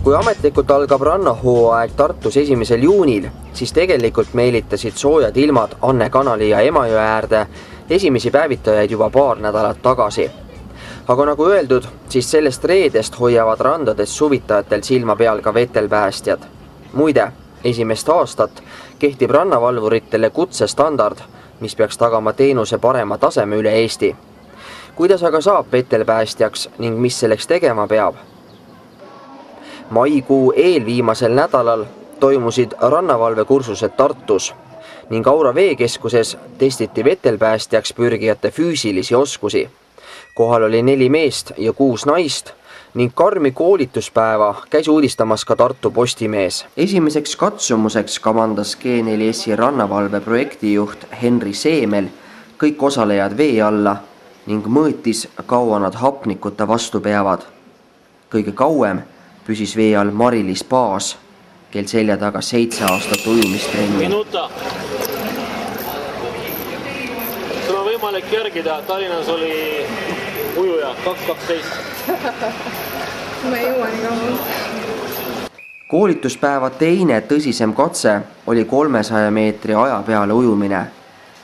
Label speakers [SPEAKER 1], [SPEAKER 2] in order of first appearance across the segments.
[SPEAKER 1] Kui ametlikult algab rannahooaeg Tartus 1. juunil, siis tegelikult meelitasid soojad ilmad Anne kanali ja Emajõe äärde esimesi päevitajaid juba paar nädalat tagasi. Aga nagu öeldud, siis sellest reedest hoiavad randades suvitajatel silma peal ka vetelpäästjad. Muide, esimest aastat kehtib rannavalvuritele kutsestandard, mis peaks tagama teenuse parema taseme üle Eesti. Kuidas aga saab vetelpäästjaks ning mis selleks tegema peab? Maikuu eelviimasel nädalal toimusid rannavalvekursused Tartus ning Aura veekeskuses testiti vetelpäästjaks pürgijate füüsilisi oskusi. Kohal oli 4 meest ja 6 naist ning karmi koolituspäeva käis uudistamas ka Tartu Postimees. Esimeseks katsumuseks kavandas G4S rannavalve projektijuht Henri Seemel kõik osalejad vee alla ning mõõtis, kaua nad hapnikuta vastu peavad. Kõige kauem püsis vee all Mari-Liis Paas, kel selja taga 7 aastat ujumistrenni.
[SPEAKER 2] Minuta. Sul on võimalik järgida, Tallinnas oli ujuja 2.12.
[SPEAKER 3] Ma ei jõua nii kaua.
[SPEAKER 1] Koolituspäeva teine tõsisem katse oli 300 meetri aja peale ujumine.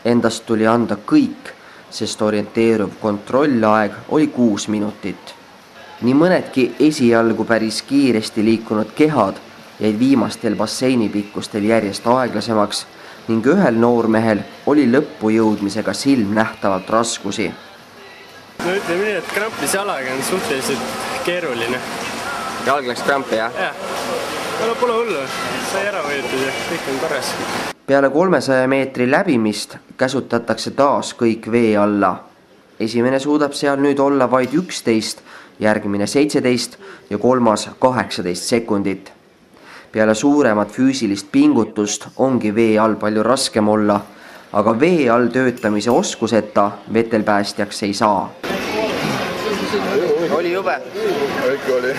[SPEAKER 1] Endast tuli anda kõik, sest orienteeruv kontrollaeg oli 6 minutit. Nii mõnedki esialgu päris kiiresti liikunud kehad jäid viimastel basseinipikkustel järjest aeglasemaks ning ühel noormehel oli lõppu jõudmisega silmnähtavalt raskusi.
[SPEAKER 4] No ütleme nii, et krampis jalaga on suhteliselt keeruline.
[SPEAKER 1] Jalg läks krampi, jah?
[SPEAKER 4] Jah. No pole hullu. Sai ära võetud ja kõik on korras.
[SPEAKER 1] Peale 300 meetri läbimist käsutatakse taas kõik vee alla. Esimene suudab seal nüüd olla vaid 11, järgmine 17 ja kolmas 18 sekundit. Peale suuremat füüsilist pingutust ongi vee all palju raskem olla, aga vee all töötamise oskuseta vetelpäästjaks ei saa. Oli jube?
[SPEAKER 5] Äkki oli.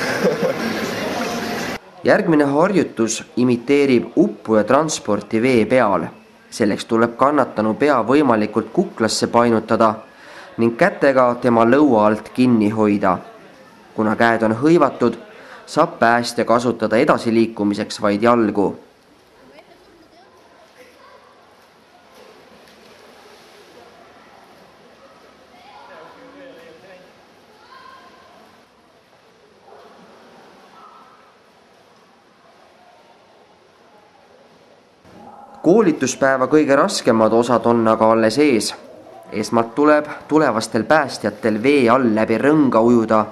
[SPEAKER 1] Järgmine harjutus imiteerib uppuja transporti vee peal. Selleks tuleb kannatanu pea võimalikult kuklasse painutada ning kätega tema lõua alt kinni hoida. Kuna käed on hõivatud, saab päästja kasutada edasiliikumiseks vaid jalgu. Koolituspäeva kõige raskemad osad on aga alles ees. Esmalt tuleb tulevastel päästjatel vee all läbi rõnga ujuda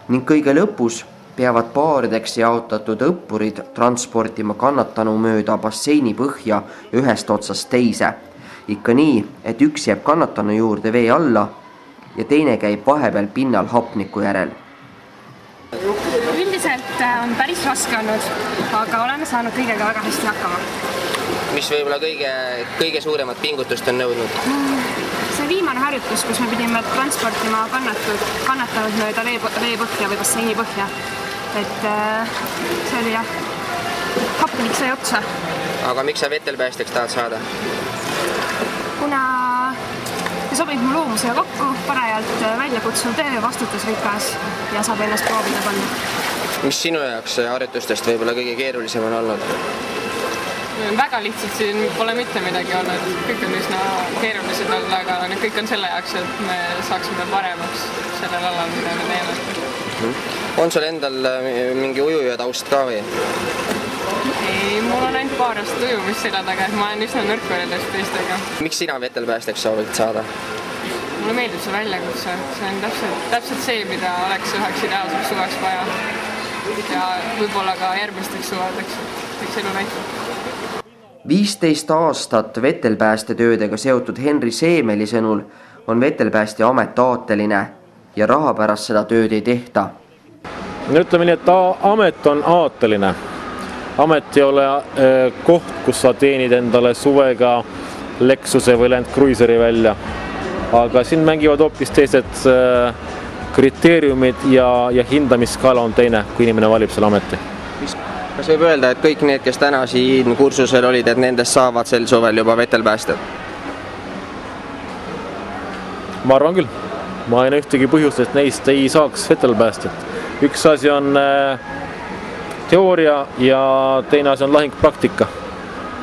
[SPEAKER 1] ning kõige lõpus peavad paarideks jaotatud õppurid transportima kannatanu mööda basseini põhja ühest otsast teise. Ikka nii, et üks jääb kannatanu juurde vee alla ja teine käib vahepeal pinnal hapniku järel.
[SPEAKER 3] Üldiselt on päris raske olnud, aga oleme saanud kõigega väga hästi hakkama.
[SPEAKER 1] Mis võib-olla kõige suuremat pingutust on nõudnud?
[SPEAKER 3] See viimane harjutus, kus me pidime transportima kannatanud mööda vee põhja või basseini põhja. Et see oli jah, hapnik sai otsa.
[SPEAKER 1] Aga miks sa vetelpäästjaks tahad saada?
[SPEAKER 3] Kuna see sobib mu loomusega kokku, parajalt väljakutsuv töö, vastutusrikas ja saab ennast proovida panna.
[SPEAKER 1] Mis sinu jaoks harjutustest võib-olla kõige keerulisem on olnud?
[SPEAKER 6] Väga lihtsalt siin pole mitte midagi olnud, kõik on üsna keerulised olla, aga need kõik on selle jaoks, et me saaksime paremaks sellel alal, mida me teeme.
[SPEAKER 1] On sul endal mingi ujuja taust ka või?
[SPEAKER 6] Ei, mul on ainult paar aastat ujumist selja taga, et ma olen üsna nõrk võrreldes teistega.
[SPEAKER 1] Miks sina vetelpäästjaks soovid saada?
[SPEAKER 6] Mulle meeldib see väljakutse, see on täpselt see, mida oleks üheks ideaalseks suveks vaja. Ja võib-olla ka järgmisteks suvadeks, eks elu näitab.
[SPEAKER 1] 15 aastat vetelpäästetöödega seotud Henri Seemeli sõnul on vetelpäästja amet aateline ja raha pärast seda tööd ei tehta.
[SPEAKER 7] Ütleme nii, et amet on aateline. Amet ei ole koht, kus sa teenid endale suvega Lexuse või Land Cruiseri välja. Aga siin mängivad hoopis teised kriteeriumid ja hindamisskaala on teine, kui inimene valib selle ameti.
[SPEAKER 1] Kas võib öelda, et kõik need, kes täna siin kursusel olid, et nendest saavad sel suvel juba vetelpäästjad?
[SPEAKER 7] Ma arvan küll. Ma ei näe ühtegi põhjust, et neist ei saaks vetelpäästjat. Üks asi on teooria ja teine asi on lahingpraktika.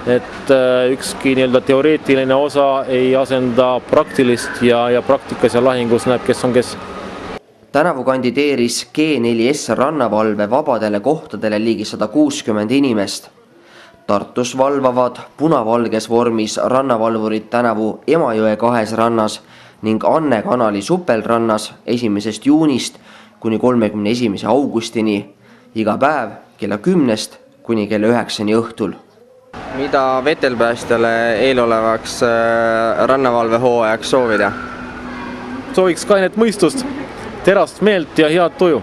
[SPEAKER 7] Et ükski nii-öelda teoreetiline osa ei asenda praktilist ja praktikas ja lahingus näeb, kes on kes.
[SPEAKER 1] Tänavu kandideeris G4S rannavalve vabadele kohtadele ligi 160 inimest. Tartus valvavad punavalges vormis rannavalvurid tänavu Emajõe 2 rannas ning Anne kanali supelrannas 1. juunist kuni 31. augustini, iga päev kella 10 kuni kella 9 õhtul. Mida vetelpäästjale eelolevaks rannavalve hooajaks soovida?
[SPEAKER 7] Sooviks kainet mõistust, terast meelt ja head tuju.